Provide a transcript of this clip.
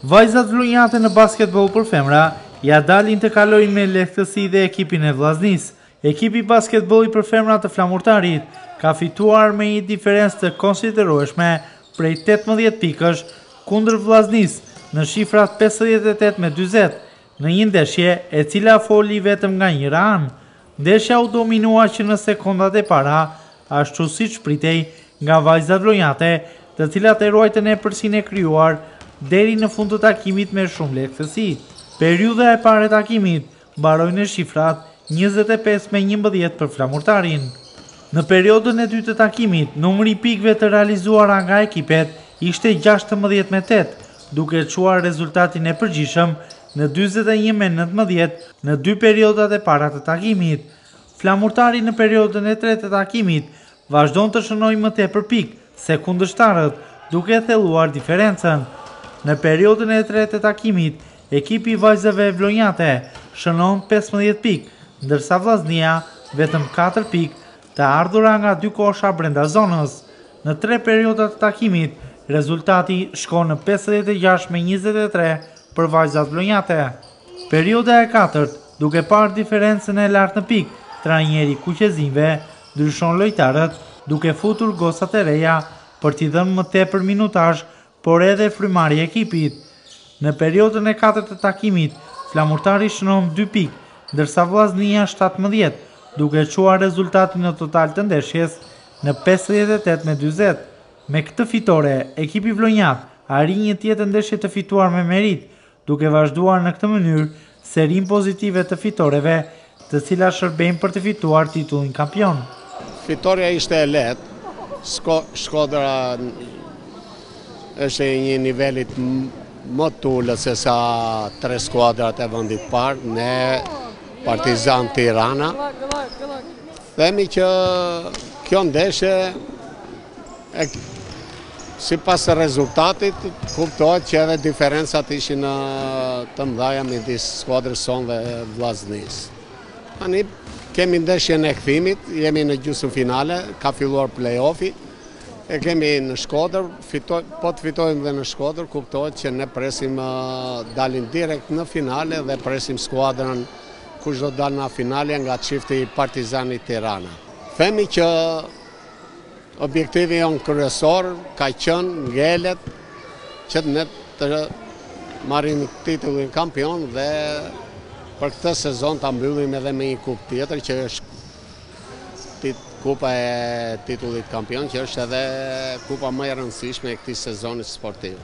Vajzat vlonjate në basketbol për femra ja dalin të kalojnë me lehtësi dhe ekipin e Vllaznis. Ekipi basketbolli për femra të Flamurtarit ka fituar me një diferencë të konsiderueshme prej 18 pikësh kundër Vllaznis në shifrat 58-40 në një ndeshje e cila foli vetëm nga njëra anë. Ndeshja u dominua që në sekondat e para, ashtu siç pritej nga vajzat vlonjate, të cilat e ruajtën epërsinë e krijuar deri në fund të takimit me shumë lehtësi. Periudha e parë e takimit mbaroi në shifrat 25-11 për Flamurtarin. Në periudhën e dytë të takimit, numri i pikëve të realizuara nga ekipet ishte 16-8, duke çuar rezultatin e përgjithshëm në 41-19 në dy periudhat e para të takimit. Flamurtari në periudhën e tretë të takimit vazhdon të shënojë më tepër pikë se kundërshtarët, duke thelluar diferencën. Në periudhën e tretë të takimit, ekipi i vajzave vlonjate shënon 15 pikë, ndërsa Vllaznia vetëm 4 pikë, të ardhura nga dy kosha brenda zonës. Në 3 periudat të takimit, rezultati shkon në 56-23 për vajzat vlonjate. Periuda e katërt, duke parë diferencën e lartë në pikë, trajneri kuqezinjve ndryshon lojtarët, duke futur gosat e reja për t'i dhënë më tepër minutazh, por edhe frymari i ekipit. Në periudhën e katërt të takimit, Flamurtari shënon 2 pikë, ndërsa Vllaznia 17, duke çuar rezultatin në total të ndeshjes në 58-40. Me këtë fitore, ekipi vlonjat arri një tjetër ndeshje të fituar me merit, duke vazhduar në këtë mënyrë serinë pozitive të fitoreve, të cilat shërbejnë për të fituar titullin kampion. Fitoria ishte e lehtë, Shkodra është e një nivelit më të ulët se sa 3 skuadrat e vendit parë, ne Partizan Tirana. Themi që kjo ndeshje, sipas rezultatit, kuptohet që edhe diferencat ishin të mëdha midis skuadrës sonë dhe Vllaznis. Tani kemi ndeshjen e kthimit, jemi në gjysmë finale, ka filluar play-offi. E kemi në Shkodër, po të fitojmë dhe në Shkodër, kuptohet që ne presim dalin direkt në finale dhe presim skuadrën kush do dalë në finale nga çifti Partizani Tirana. Themi që objektivi jonë kryesor ka qenë ngelet që ne të marrim titullin kampion dhe për këtë sezon ta mbyllim edhe me një kupë tjetër që është kupa e titullit kampion, që është edhe kupa më e rëndësishme e këtij sezoni sportiv.